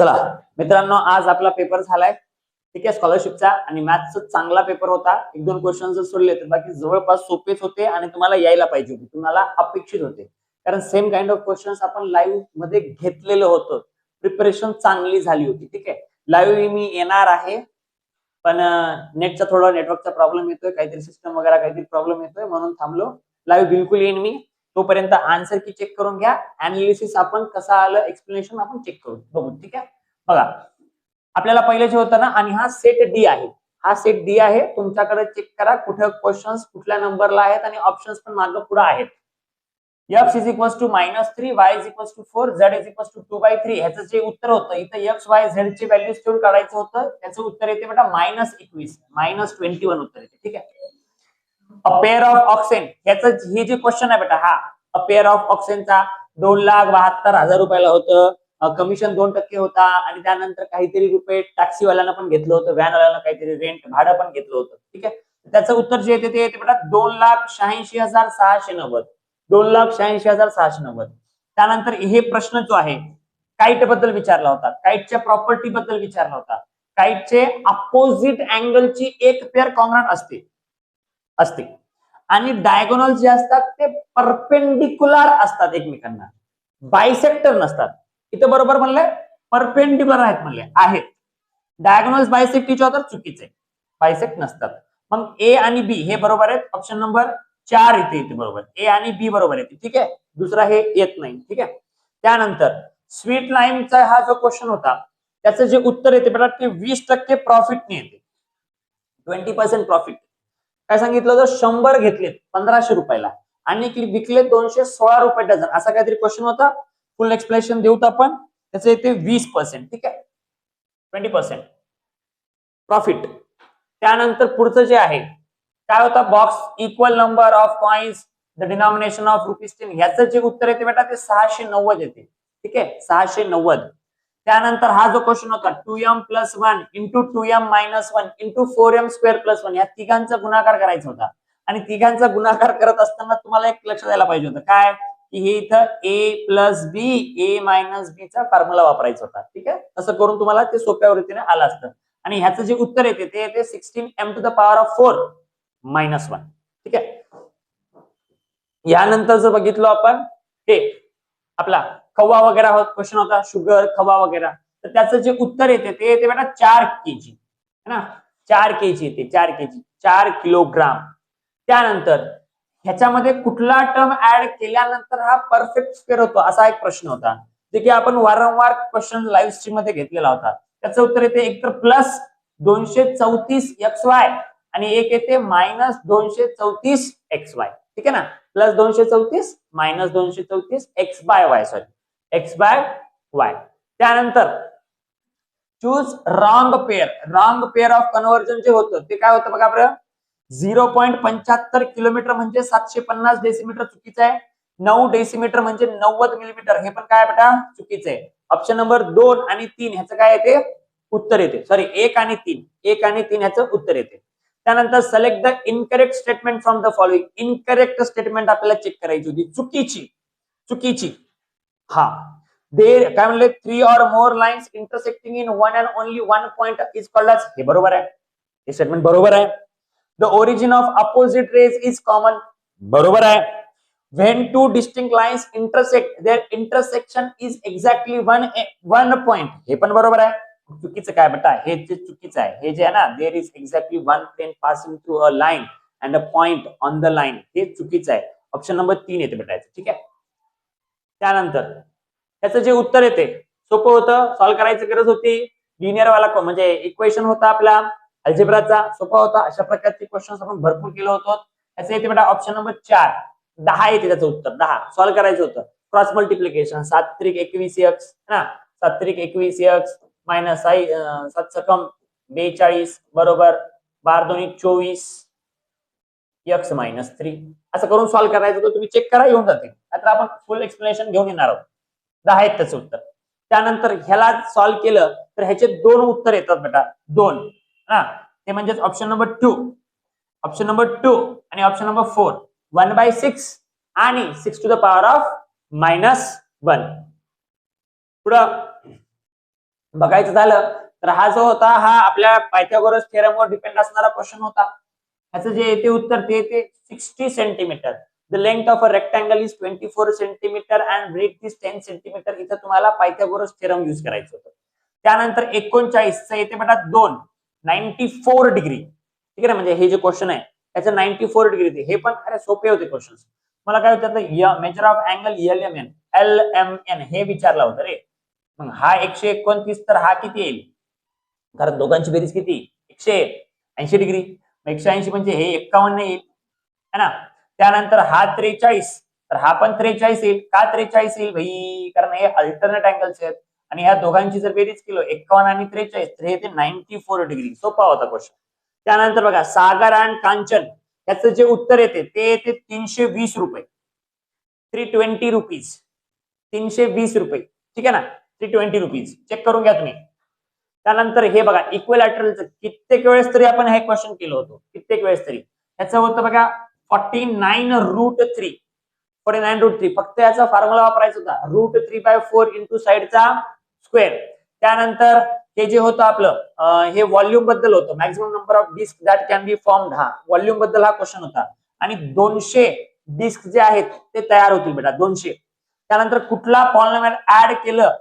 चला मित्रांनो, आज आपला पेपर झालाय. ठीक आहे, स्कॉलरशिपचा आणि मॅथ्सचा चांगला पेपर होता. एक दोन क्वेश्चन जर सोडले तर बाकी जवळपास सोपेच होते आणि तुम्हाला यायला पाहिजे होते, तुम्हाला अपेक्षित होते. कारण सेम काइंड ऑफ क्वेश्चन्स आपण लाईव्ह मध्ये घेतलेलं होतं. प्रिपरेशन चांगली झाली होती. ठीक आहे, लाईव्ह मी येणार आहे, पण नेटचा थोडा नेटवर्कचा प्रॉब्लेम येतोय, काहीतरी सिस्टम वगैरे काहीतरी प्रॉब्लेम येतोय म्हणून थांबलो. लाईव्ह बिलकुल येईन मी. तोपर्यंत आन्सर की चेक करून घ्या, अनालिसिस आपण कसं आलं, एक्सप्लेनेशन आपण चेक करू बघू. ठीक आहे, बघा आपल्याला पहिले जे होतं ना, आणि हा सेट डी आहे, हा सेट डी आहे. तुमच्याकडे चेक करा कुठे क्वेश्चन्स कुठल्या नंबरला आहेत आणि ऑप्शन्स पण मागे पुढे आहेत. x is equal to -3, y is equal to 4, z is equal to 2/3. ह्याचं जे उत्तर होतं इथं x y z ची व्हॅल्यूज ठेवून काढायचं होतं. त्याचं उत्तर येते बेटा -21, -21 उत्तर येते. ठीक आहे, अ पेअर ऑफ ऑक्सेन, ह्याचं हे जे क्वेश्चन आहे बेटा, हा अ पेअर ऑफ ऑक्सेनचा 2,72,000 रुपयाला होतं. कमिशन 2% होता आणि त्यानंतर काहीतरी रुपये टॅक्सीवाल्यांना पण घेतलं होतं, व्हॅनवाल्यांना काहीतरी रेंट भाडं पण घेतलं होतं. ठीक आहे, त्याचं उत्तर जे येते ते येते बेटा 2,86,690, 2,86,690. त्यानंतर हे प्रश्न जो आहे काइट बद्दल विचारला होता, काइटच्या प्रॉपर्टी बद्दल विचारला होता. काइटचे अपोजिट अँगलची एक पेअर कॉन्ग्रॅट असते आणि डायगोनल जे असतात ते परपेंडिक्युलर असतात एकमेकांना, बायसेक्टर नसतात. इथं बरोबर म्हणलंय, परपेंडिक्युलर आहेत म्हणले आहेत. डायगोनल्स बायसेक्ट इच अदर चुकीचे, बायसेक्ट नसतात. मग ए आणि बी हे बरोबर आहेत. ऑप्शन नंबर 4 येते बरोबर, ए आणि बी बरोबर येते. ठीक आहे, दुसरा हे येत नाही. ठीक आहे, त्यानंतर स्वीट लाईमचा हा जो क्वेश्चन होता त्याचं जे उत्तर येते बेटा ते 20% प्रॉफिटने येते, 20% प्रॉफिट. काय सांगितलं होतं, 100 घेतलेत 1,500 रुपयाला आणि विकले 216 रुपये डझन, असा काहीतरी क्वेश्चन होता. फुल एक्सप्लेनेशन देऊत आपण. त्याचं येते 20%. ठीक आहे, 20% प्रॉफिट. त्यानंतर पुढचं जे आहे काय होता, box equal number of coins the denomination of ₹10. ह्याचं जे उत्तर येते बेटा ते 690 येते. ठीक आहे, 690. त्यानंतर हा जो क्वेश्चन होता 2m + 1 × 2m - 1 × 4m² + 1, या तिघांचा गुणाकार करायचा होता. आणि तिघांचा गुणाकार करत असताना तुम्हाला एक लक्ष द्यायला पाहिजे होतं, काय की हे इथं a + b, a - b चा फॉर्म्युला वापरायचा होता. ठीक आहे, तसं करून तुम्हाला ते सोप्या रीतीने आलं असतं. आणि ह्याचं जे उत्तर येते ते येते 16m⁴ - 1. ठीक आहे, यानंतर जर बघितलं आपण हे आपला खवा वगैरे क्वेश्चन होता, शुगर खवा वगैरे, तर त्याचं जे उत्तर येते ते येते बेटा 4 kg है ना, 4 kg येते, 4 kg 4 किलोग्राम. त्यानंतर ह्याच्यामध्ये कुठला टर्म ऍड केल्यानंतर हा परफेक्ट स्क्वेअर होतो, असा एक प्रश्न होता, जे की आपण वारंवार क्वेश्चन लाईव्ह स्ट्रीम मध्ये घेतलेला होता. त्याचं उत्तर येते एक तर +234xy आणि एक येते -234xy. ठीक आहे ना, +234 -234 x/y. त्यानंतर choose wrong pair. Wrong pair of conversion जे होतं ते काय होतं बघा बरं, 0.75 किलोमीटर म्हणजे 750 डेसिमीटर चुकीचं आहे. 9 डेसिमीटर म्हणजे 90 मिलीमीटर, हे पण काय बेटा चुकीचं आहे. ऑप्शन नंबर 2 आणि 3 ह्याचं काय येते उत्तर येते, सॉरी 1 आणि 3 ह्याचं उत्तर येते. त्यानंतर select the incorrect statement from the following. Incorrect statement आपल्याला चेक करायची होती, चुकीची. हा देर काय म्हणले, 3 or more lines intersecting in one and only one point is called as, हे बरोबर आहे, हे स्टेटमेंट बरोबर आहे. The origin of opposite rays is common, बरोबर आहे. When two distinct lines intersect, their intersection is exactly one point, हे पण बरोबर आहे. चुकीचं काय बेटा, हे जे चुकीचं आहे, हे जे आहे ना, there is exactly one plane passing through a line and a point on the line, हे चुकीचं आहे. ऑप्शन नंबर 3 येते बेटा. ठीक आहे, त्यानंतर त्याचं जे उत्तर येते सोपं होतं, सॉल्व्ह करायची गरज होती. लिनियर वाला म्हणजे इक्वेशन होता आपला अल्जेब्राचा, सोपा होता. अशा प्रकारचे क्वेश्चन आपण भरपूर केलं होतं. त्याचं येते बेटा ऑप्शन नंबर 4, 10 येते त्याचं उत्तर. 10 सॉल्व्ह करायचं होतं. क्रॉस मल्टिप्लिकेशन 7 त्रिक 21x ना, 7 त्रिक 21x मायनस 7 सकम 42 बरोबर 12 दोन्ही 24 x - 3, असं करून सॉल्व्ह करायचं होतं. तुम्ही चेक करा, येऊन जाते. आता आपण फुल एक्सप्लेनेशन घेऊन येणार आहोत. 10 आहेत त्याचं उत्तर. त्यानंतर ह्याला सॉल्व्ह केलं तर ह्याचे 2 उत्तर येतात बेटा, 2 ना, ते म्हणजे ऑप्शन नंबर 2 आणि ऑप्शन नंबर 4, 1/6 आणि 6⁻⁻1. पुढं बघायचं झालं तर हा जो होता हा आपल्या पायथागोरस थेरमवर डिपेंड असणारा क्वेश्चन होता. ह्याचं जे येते उत्तर ते येते 60 centimetre. The length of a rectangle is 24 centimetre and breadth is 10 centimetre. इथं तुम्हाला पायथागोरस थेरम युज करायचं होतं. त्यानंतर 39 चं येते बेटा 2 94 डिग्री. ठीक आहे ना, म्हणजे हे जे क्वेश्चन आहे त्याचं 94 डिग्री. हे पण अरे सोपे होते क्वेश्चन. मला काय विचारलं मेजर ऑफ अँगल LMN हे विचारलं होतं रे. मग हा 129 तर हा किती येईल, कारण दोघांची बेरीज किती 180 डिग्री. 180 म्हणजे हे 51 येईल है ना. त्यानंतर हा 43 तर हा पण 43 येईल. का 43 येईल भाई, कारण हे अल्टरनेट अँगल्स आहेत आणि ह्या दोघांची जर बेरीज केलो 51 आणि 43 तर हे 94 डिग्री. सोपा होता क्वेश्चन. त्यानंतर बघा सागर आणि कांचन याचं जे उत्तर येते ते येते 320 रुपये. 320 रुपीज. 320 रुपये. ठीक आहे ना, 320 रुपीज. चेक करून घ्या तुम्ही. त्यानंतर हे बघा इक्विलॅटरलचं कित्येक वेळेस तरी आपण हे क्वेश्चन केलं होतं, कित्येक वेळेस तरी. याचं होतं बघा 49√3. 49√3. फक्त याचा फॉर्म्युला वापरायचा होता √3/4 इंटू साइडचा स्क्वेअर. त्यानंतर हे जे होतं आपलं हे व्हॉल्यूम बद्दल होतं, maximum number of disc that can be formed. हा व्हॉल्यूम बद्दल हा क्वेश्चन होता. आणि 200 डिस्क जे आहेत ते तयार होतील बेटा 200. त्यानंतर कुठला पॉलिनॉमियल ऍड केलं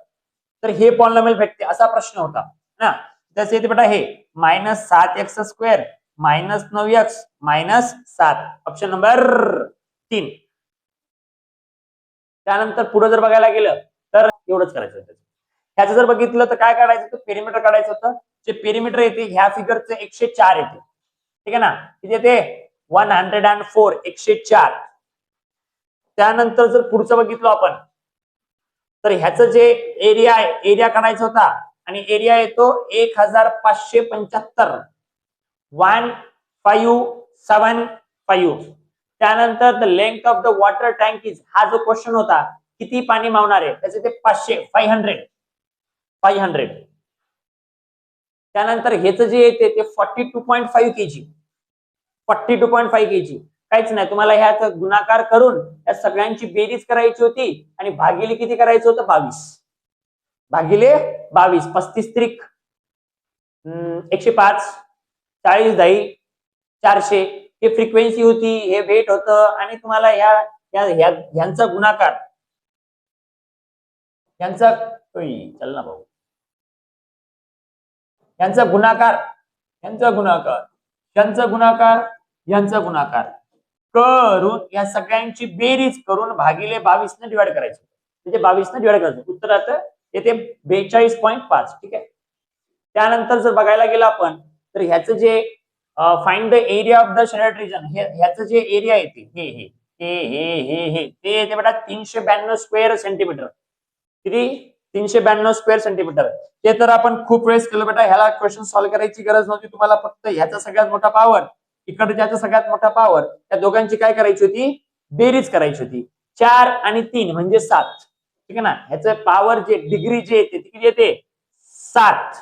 तर हे पॉलिनॉमियल भेटते असा प्रश्न होता ना. त्याचे येते बेटा हे -7x² -9x -7. Option number 3. त्यानंतर पुढे जर बघायला गेलं तर एवढंच करायचं होतं. ह्याचं जर बघितलं तर काय काढायचं होतं, पेरिमीटर काढायचं होतं. जे पेरिमीटर येते ह्या फिगरचं 104 येते. ठीक आहे ना, किती येते 104. 104. त्यानंतर जर पुढचं बघितलं आपण तर ह्याचं जे एरिया आहे एरिया काढायचा होता आणि एरिया येतो 1575. 1575. त्यानंतर the length of the water tank is, हा जो क्वेश्चन होता किती पाणी मावणार आहे त्याचे ते 500. त्यानंतर ह्याचं जे येते ते 42.5 kg. 42.5 kg. काहीच नाही, तुम्हाला ह्याचा गुणाकार करून या सगळ्यांची बेरीज करायची होती आणि भागिले किती करायचं होतं 22. भागिले 22. 35 त्रिक 105. 40 10 400. हे फ्रिक्वेन्सी होती, हे वेट होतं आणि तुम्हाला ह्यांचा गुणाकार यांचा चल ना भाऊ यांचा गुणाकार यांचा गुणाकार करून या सगळ्यांची बेरीज करून भागिले 22 ने डिवाइड करायचं. म्हणजे 22 ने डिवाइड करायचं. उत्तर येते 42.5. ठीक आहे. त्यानंतर जर बघायला गेलं आपण तर ह्याचं जे find the area of the shaded region, ह्याचं जे एरिया येते ते येते बेटा 392 स्क्वेअर सेंटीमीटर. किती 392 स्क्वेअर सेंटीमीटर. ते तर आपण खूप वेळेस केलं बेटा, ह्याला क्वेश्चन सॉल्व्ह करायची गरज नव्हती तुम्हाला. फक्त ह्याचा सगळ्यात मोठा पावर इकडच्याचा सगळ्यात मोठा पावर या दोघांची काय करायची होती, बेरीज करायची होती. 4 आणि 3 म्हणजे 7. ठीक आहे ना. ह्याचं पॉवर जे डिग्री जे येते किती येते 7.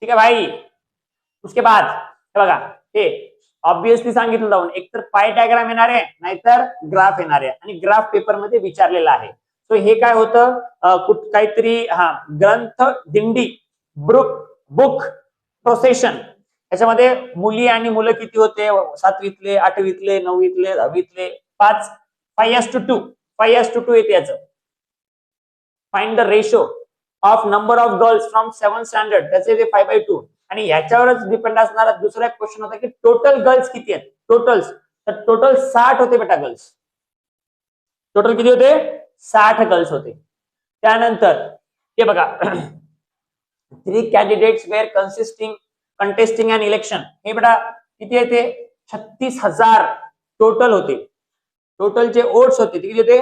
ठीक आहे भाई. उसके बाद हे बघा हे ऑब्विसली सांगितलं जाऊन एकतर पाय डायग्राम येणार आहे नाहीतर ग्राफ येणार आहे आणि ग्राफ पेपर मध्ये विचारलेला आहे. तो हे काय होतं काहीतरी ग्रंथ दिंडी बुक प्रोसेशन. त्याच्यामध्ये मुली आणि मुलं किती होते 7वीतले 8वीतले 9वीतले 10वीतले 5:2 5:2 येते याचं. Find the ratio of number of girls from 7th standard, त्याचे ते 5/2. आणि ह्याच्यावरच डिपेंड असणारा दुसरा एक क्वेश्चन होता की टोटल गर्ल्स किती आहेत. तर टोटल 60 होते बेटा गर्ल्स. टोटल किती होते 60 गर्ल्स होते. त्यानंतर हे बघा 3 कॅन्डिडेट्स वेअर कंटेस्टिंग अन इलेक्शन. हे बेटा किती येते 36,000 टोटल होते. टोटल जे वोट्स होते ते किती होते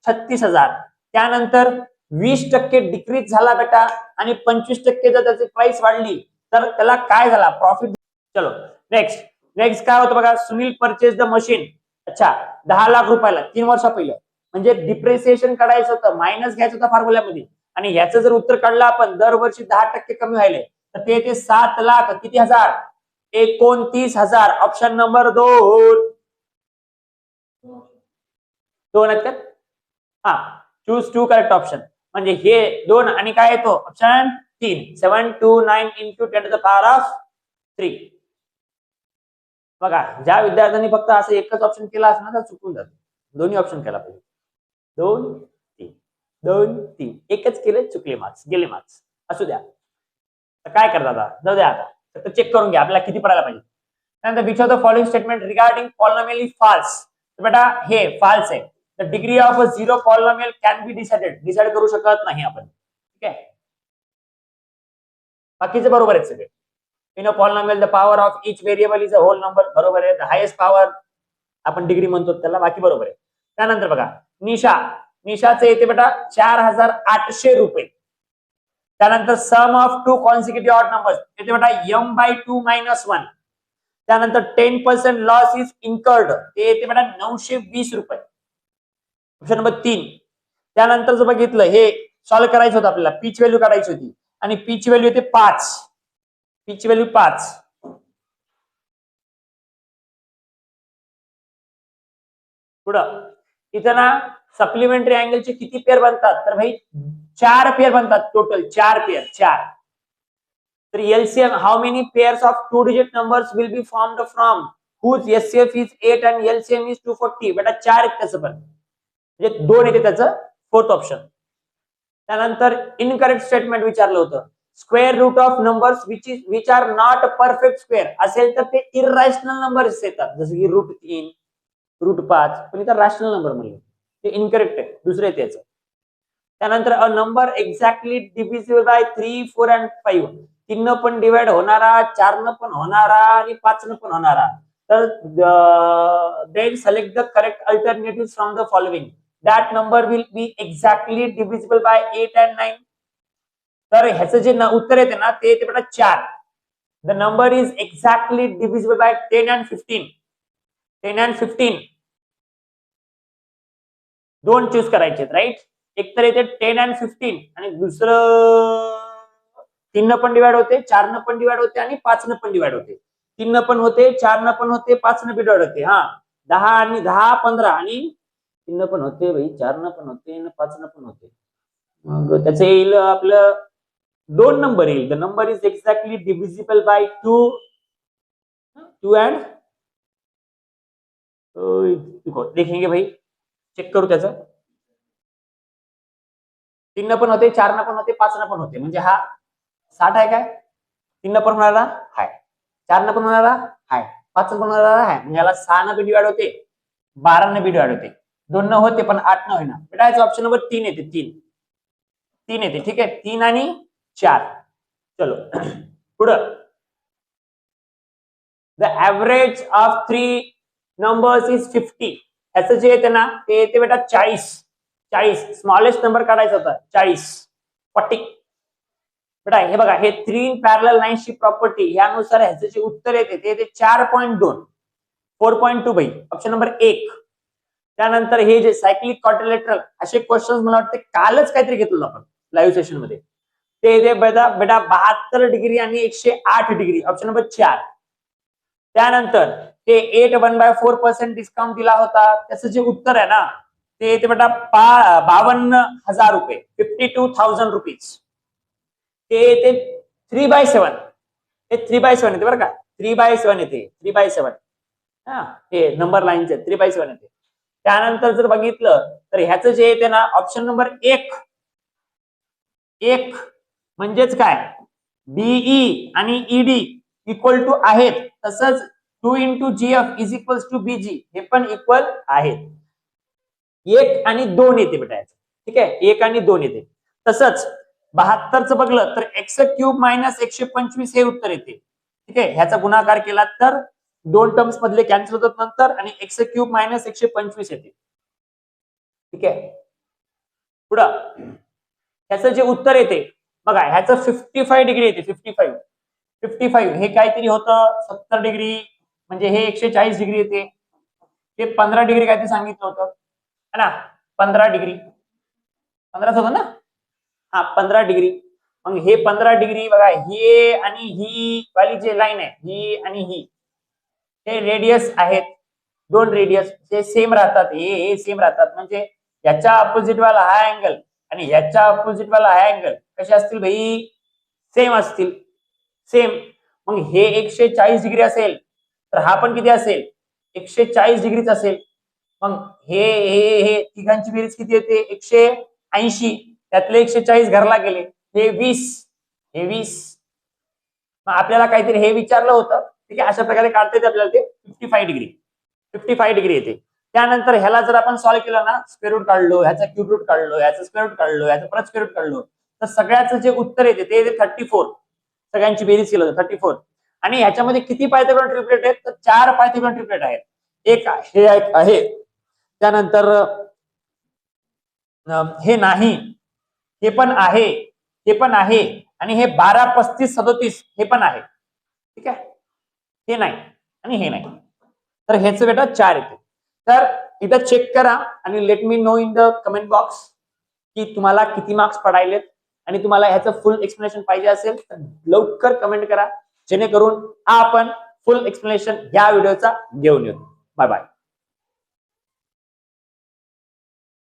36,000. त्यानंतर 20% डिक्रीज झाला बेटा आणि 25% जर त्याची प्राइस वाढली तर त्याला काय झाला प्रॉफिट. चलो नेक्स्ट काय होतं बघा, सुनील परचेस द मशीन. अच्छा 10 लाख रुपयाला 3 वर्षा पहिलं. म्हणजे डिप्रिसिएशन काढायचं होतं, मायनस घ्यायचं होतं फॉर्म्युल्यामध्ये. आणि ह्याचं जर उत्तर काढलं आपण दरवर्षी 10% कमी व्हायले तर ते येते 7 लाख किती हजार 29,000. Option number 2. आहेत का. Choose 2 correct option. म्हणजे हे 2 आणि काय येतो option 3 729 into 10 to the power of 3. बघा ज्या विद्यार्थ्यांनी फक्त असं एकच ऑप्शन केला असं ना तर चुकून जातो. दोन्ही ऑप्शन केला पाहिजे. 2 3 2 3 एकच केले चुकले मार्क्स गेले मार्क्स असू द्या. काय करता आता जाऊ द्या आता तर चेक करून घ्या आपल्याला किती पडायला पाहिजे. त्यानंतर which of the following statement regarding polynomial is false. तर बेटा हे फॉल्स आहे. The degree of a zero polynomial can be decide करू शकत नाही आपण. ठीक आहे बाकीचे बरोबर आहेत सगळे. In a polynomial the power of each variable is a whole number बरोबर आहे. द हायेस्ट पॉवर आपण डिग्री म्हणतो त्याला बाकी बरोबर आहे. त्यानंतर बघा निशाचे येते बेटा 4800 रुपये. त्यानंतर सम of to consecutive odd numbers येते बेटा m/2 - 1. त्यानंतर 10% लॉस इज इन्कर्ड ते येते बेटा 920 रुपये. Option number 3. त्यानंतर जर बघितलं हे सॉल्व्ह करायचं होतं आपल्याला पीच व्हॅल्यू काढायची होती आणि पीच व्हॅल्यू येते 5. पीच व्हॅल्यू 5. पुढं इथं ना सप्लिमेंटरी अँगलचे किती पेअर बनतात तर भाई 4 पेअर बनतात टोटल 4 पेअर 4. तर LCM how many pairs of 2 digit numbers will be formed from whose HCF is 8 and LCM is 240. बेटा 4 आहेत त्याचं पण म्हणजे 2 येते त्याचं फोर्थ ऑप्शन. त्यानंतर इनकरेक्ट स्टेटमेंट विचारलं होतं. Square root of numbers which are not perfect square असेल तर ते इरॅशनल नंबर्स येतात जसं की √3 √5 पण इथं रॅशनल नंबर म्हणले ते इनकरेक्ट आहे दुसरे त्याचं. त्यानंतर a number exactly divisible bye 3 4 and 5 3 पण डिवाइड होणारा 4 पण होणारा आणि 5 पण होणारा. तर then select the correct alternative from the following. That number will be exactly divisible by 8 and 9. तर ह्याचं जे उत्तर येते ना ते येते बेटा 4. The number is exactly divisible bye 10 and 15. 10 and 15 दोन चूज करायचे राईट. एक तर येते 10 अँड 15 आणि दुसरं 3 पण डिवाइड होते 4 पण डिवाइड होते आणि 5 पण डिवाइड होते. 3 पण होते 4 पण होते 5 डिवाइड होते. हा 10 आणि 10 15 आणि 3 पण होते भाई 4 पण होते आणि 5 पण होते. मग त्याचं येईल आपलं 2 नंबर येईल. The number is exactly divisible bye 2 and देखेंगे भाई चेक करू त्याचं. 3 पण होते 4 पण होते 5 पण होते म्हणजे हा 60 आहे काय. 3 पण होणारा हाय 4 पण होणारा हाय 5 पण होणारा हाय म्हणजे याला 6 बी डिवाइड होते 12 बी डिवाइड होते 2 होते पण 8 होईना. बेटा याचा ऑप्शन नंबर 3 येते. 3 येते. ठीक आहे 3 आणि 4. चलो पुढं. The average of 3 numbers is 50. याचं जे येते ना ते येते बेटा 40 स्मॉलेस्ट नंबर काढायचा होता 40 बेटा हे बघा हे 3 पॅरलल लाईन्सची प्रॉपर्टी यानुसार ह्याचे जे उत्तर येते ते येते 4.2 4.2 भाई ऑप्शन नंबर 1. त्यानंतर हे जे सायक्लिक क्वाड्रिलेटरल असे क्वेश्चन मला वाटते कालच काहीतरी घेतलं आपण लाईव्ह सेशन मध्ये ते येते बेटा 72 डिग्री आणि 108 डिग्री ऑप्शन नंबर 4. त्यानंतर ते 8 1/4% डिस्काउंट दिला होता त्याचं जे उत्तर आहे ना ते येते बेटा 52,000 रुपये 52,000 रुपीज. ते येते 3/7 हे 3/7 येते बरं का 3/7 येते 3/7. हा हे नंबर लाईनचे 3/7 येते. त्यानंतर जर बघितलं तर ह्याचं जे येते ना ऑप्शन नंबर 1 म्हणजेच काय बीई आणि ईडी इक्वल टू आहेत तसंच 2 × GF is equals to BG हे पण इक्वल आहेत. 1 आणि 2 येते बेटा याचं. ठीक आहे 1 आणि 2 येते. तसंच 72चं बघलं तर x³ - 125 हे उत्तर येते. ठीक आहे ह्याचा गुणाकार केला तर 2 टर्म्स मधले कॅन्सल होतात नंतर आणि x³ - 125 येते. ठीक आहे पुढं ह्याचं जे उत्तर येते बघा ह्याचं 55 डिग्री येते 55 हे काहीतरी होतं 70 डिग्री म्हणजे हे 140 डिग्री येते. हे 15 डिग्री काहीतरी सांगितलं होतं है ना 15 डिग्री 15च होतं ना हा 15 डिग्री. मग हे 15 डिग्री बघा ही आणि ही वाली जे लाईन आहे ही आणि ही हे रेडियस आहेत 2 रेडियस हे सेम राहतात हे सेम राहतात म्हणजे याच्या अपोजिट वाला हा अँगल आणि ह्याच्या ऑपोजिट वाला हा अँगल कसे असतील भाई, सेम असतील, सेम. मग हे 140 डिग्री असेल तर हा पण किती असेल, 140 डिग्रीच असेल. मग हे तिघांची बेरीज किती येते, 180. त्यातले 140 घरला गेले, हे 20, हे 20. मग आपल्याला काहीतरी हे विचारलं होतं, ठीक आहे. अशा प्रकारे काढता येते आपल्याला ते 55 डिग्री, 55 डिग्री येते. त्यानंतर ह्याला जर आपण सॉल्व्ह केलं ना, स्क्वेअर रूट काढलो, ह्याचा क्यूब रूट काढलो, ह्याचा स्क्वेअर रूट काढलो, ह्याचा परत स्क्वेअर रूट काढलो, तर सगळ्याचं जे उत्तर येते ते 34. सगळ्यांची बेरीज केलं होतं 34. आणि ह्याच्यामध्ये किती पायथागोरस ट्रिपलेट आहेत, तर 4 पायथागोरस ट्रिपलेट आहेत. एक हे आहे, त्यानंतर हे नाही, हे पण आहे, हे पण आहे, आणि हे 12, 35, 37 हे पण आहे, ठीक आहे. हे नाही आणि हे नाही, तर ह्याच बेटा 4 येते. तर इथं चेक करा आणि let me know in the comment box की तुम्हाला किती मार्क्स पडायलेत, आणि तुम्हाला ह्याचं फुल एक्सप्लेनेशन पाहिजे असेल तर लवकर कमेंट करा, जेणेकरून आपण फुल एक्सप्लेनेशन या व्हिडिओचा घेऊन येऊ. Bye bye.